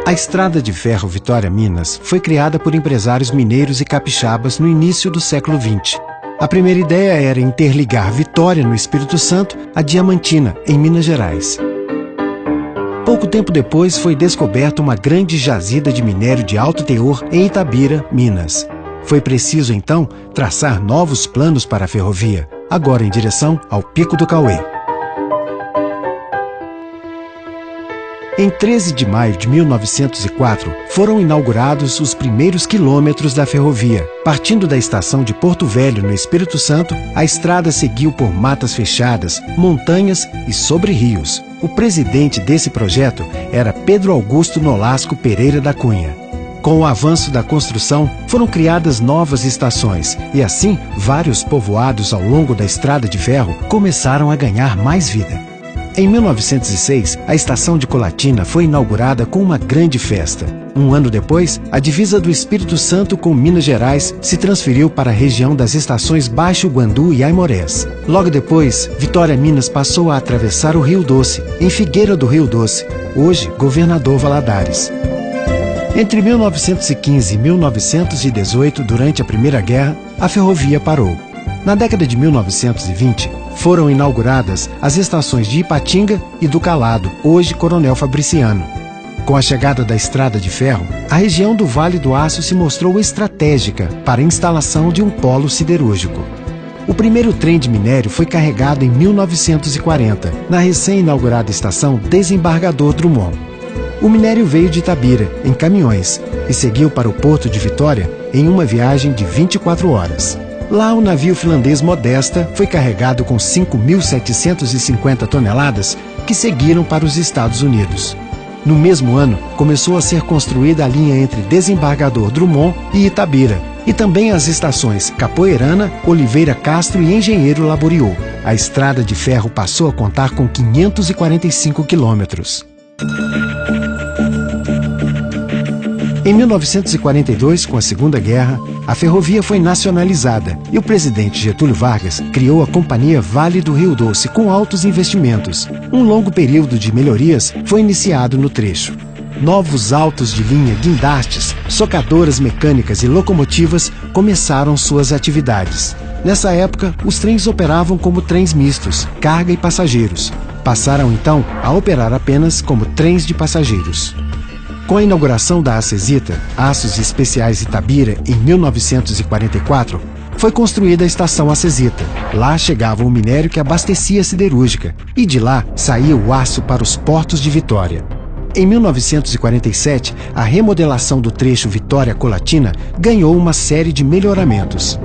A Estrada de Ferro Vitória-Minas foi criada por empresários mineiros e capixabas no início do século XX. A primeira ideia era interligar Vitória, no Espírito Santo, a Diamantina, em Minas Gerais. Pouco tempo depois foi descoberta uma grande jazida de minério de alto teor em Itabira, Minas. Foi preciso, então, traçar novos planos para a ferrovia, agora em direção ao Pico do Cauê. Em 13 de maio de 1904, foram inaugurados os primeiros quilômetros da ferrovia. Partindo da estação de Porto Velho, no Espírito Santo, a estrada seguiu por matas fechadas, montanhas e sobre rios. O presidente desse projeto era Pedro Augusto Nolasco Pereira da Cunha. Com o avanço da construção, foram criadas novas estações e, assim, vários povoados ao longo da estrada de ferro começaram a ganhar mais vida. Em 1906, a estação de Colatina foi inaugurada com uma grande festa. Um ano depois, a divisa do Espírito Santo com Minas Gerais se transferiu para a região das estações Baixo Guandu e Aimorés. Logo depois, Vitória-Minas passou a atravessar o Rio Doce, em Figueira do Rio Doce, hoje Governador Valadares. Entre 1915 e 1918, durante a Primeira Guerra, a ferrovia parou. Na década de 1920, foram inauguradas as estações de Ipatinga e do Calado, hoje Coronel Fabriciano. Com a chegada da estrada de ferro, a região do Vale do Aço se mostrou estratégica para a instalação de um polo siderúrgico. O primeiro trem de minério foi carregado em 1940, na recém-inaugurada estação Desembargador Drummond. O minério veio de Itabira, em caminhões, e seguiu para o Porto de Vitória em uma viagem de 24 horas. Lá, o navio finlandês Modesta foi carregado com 5.750 toneladas que seguiram para os Estados Unidos. No mesmo ano, começou a ser construída a linha entre Desembargador Drummond e Itabira, e também as estações Capoeirana, Oliveira Castro e Engenheiro Laboriou. A estrada de ferro passou a contar com 545 quilômetros. Em 1942, com a Segunda Guerra, a ferrovia foi nacionalizada e o presidente Getúlio Vargas criou a Companhia Vale do Rio Doce com altos investimentos. Um longo período de melhorias foi iniciado no trecho. Novos autos de linha, guindastes, socadoras mecânicas e locomotivas começaram suas atividades. Nessa época, os trens operavam como trens mistos, carga e passageiros. Passaram então a operar apenas como trens de passageiros. Com a inauguração da Acesita, Aços Especiais Itabira, em 1944, foi construída a estação Acesita. Lá chegava o minério que abastecia a siderúrgica, e de lá saía o aço para os portos de Vitória. Em 1947, a remodelação do trecho Vitória-Colatina ganhou uma série de melhoramentos.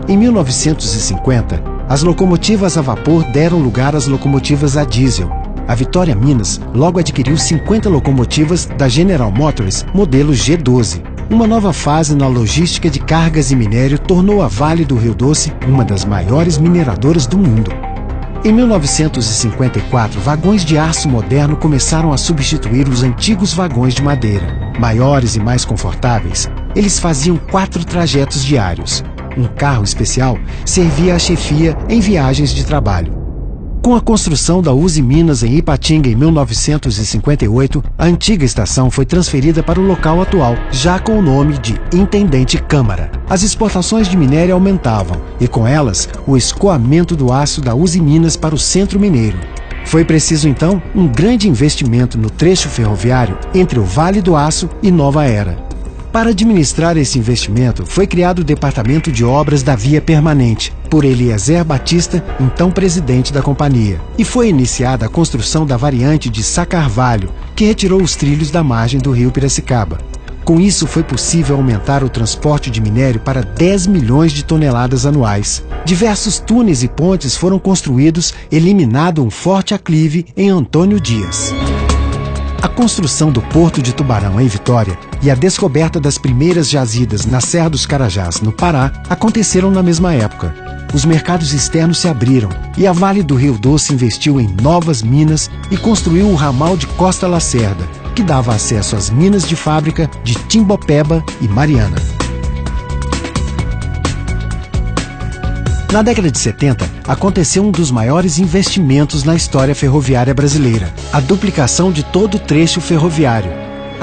Em 1950, as locomotivas a vapor deram lugar às locomotivas a diesel. A Vitória-Minas logo adquiriu 50 locomotivas da General Motors, modelo G12. Uma nova fase na logística de cargas e minério tornou a Vale do Rio Doce uma das maiores mineradoras do mundo. Em 1954, vagões de aço moderno começaram a substituir os antigos vagões de madeira. Maiores e mais confortáveis, eles faziam 4 trajetos diários. Um carro especial servia à chefia em viagens de trabalho. Com a construção da Uzi Minas em Ipatinga em 1958, a antiga estação foi transferida para o local atual, já com o nome de Intendente Câmara. As exportações de minério aumentavam e, com elas, o escoamento do aço da Uzi Minas para o centro mineiro. Foi preciso, então, um grande investimento no trecho ferroviário entre o Vale do Aço e Nova Era. Para administrar esse investimento, foi criado o Departamento de Obras da Via Permanente, por Eliezer Batista, então presidente da companhia. E foi iniciada a construção da variante de Sá Carvalho, que retirou os trilhos da margem do rio Piracicaba. Com isso, foi possível aumentar o transporte de minério para 10 milhões de toneladas anuais. Diversos túneis e pontes foram construídos, eliminado um forte aclive em Antônio Dias. A construção do Porto de Tubarão, em Vitória, e a descoberta das primeiras jazidas na Serra dos Carajás, no Pará, aconteceram na mesma época. Os mercados externos se abriram e a Vale do Rio Doce investiu em novas minas e construiu o ramal de Costa Lacerda, que dava acesso às minas de fábrica de Timbopeba e Mariana. Na década de 70, aconteceu um dos maiores investimentos na história ferroviária brasileira, a duplicação de todo o trecho ferroviário.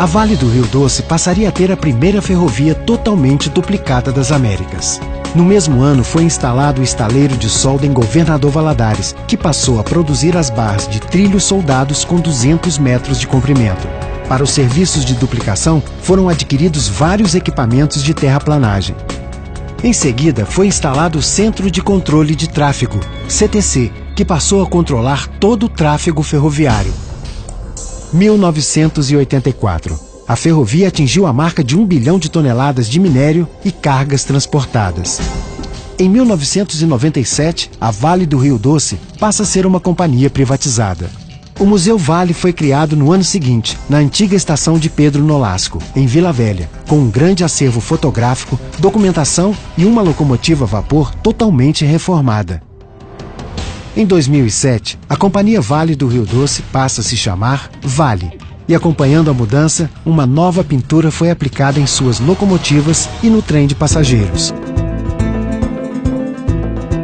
a Vale do Rio Doce passaria a ter a primeira ferrovia totalmente duplicada das Américas. No mesmo ano foi instalado o estaleiro de solda em Governador Valadares, que passou a produzir as barras de trilhos soldados com 200 metros de comprimento. Para os serviços de duplicação, foram adquiridos vários equipamentos de terraplanagem. Em seguida, foi instalado o Centro de Controle de Tráfego, CTC, que passou a controlar todo o tráfego ferroviário. 1984. A ferrovia atingiu a marca de 1 bilhão de toneladas de minério e cargas transportadas. Em 1997, a Vale do Rio Doce passa a ser uma companhia privatizada. O Museu Vale foi criado no ano seguinte, na antiga estação de Pedro Nolasco, em Vila Velha, com um grande acervo fotográfico, documentação e uma locomotiva a vapor totalmente reformada. Em 2007, a Companhia Vale do Rio Doce passa a se chamar Vale. E acompanhando a mudança, uma nova pintura foi aplicada em suas locomotivas e no trem de passageiros.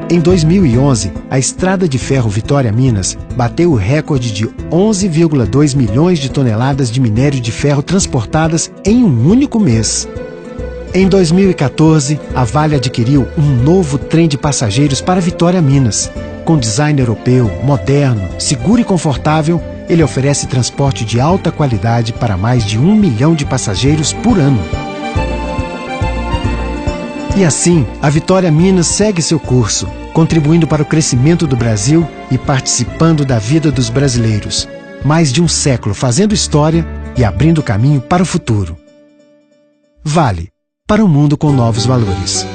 Em 2011, a Estrada de Ferro Vitória-Minas bateu o recorde de 11,2 milhões de toneladas de minério de ferro transportadas em um único mês. Em 2014, a Vale adquiriu um novo trem de passageiros para Vitória-Minas. Com design europeu, moderno, seguro e confortável, ele oferece transporte de alta qualidade para mais de 1 milhão de passageiros por ano. E assim, a Vitória-Minas segue seu curso, contribuindo para o crescimento do Brasil e participando da vida dos brasileiros. Mais de um século fazendo história e abrindo caminho para o futuro. Vale, para um mundo com novos valores.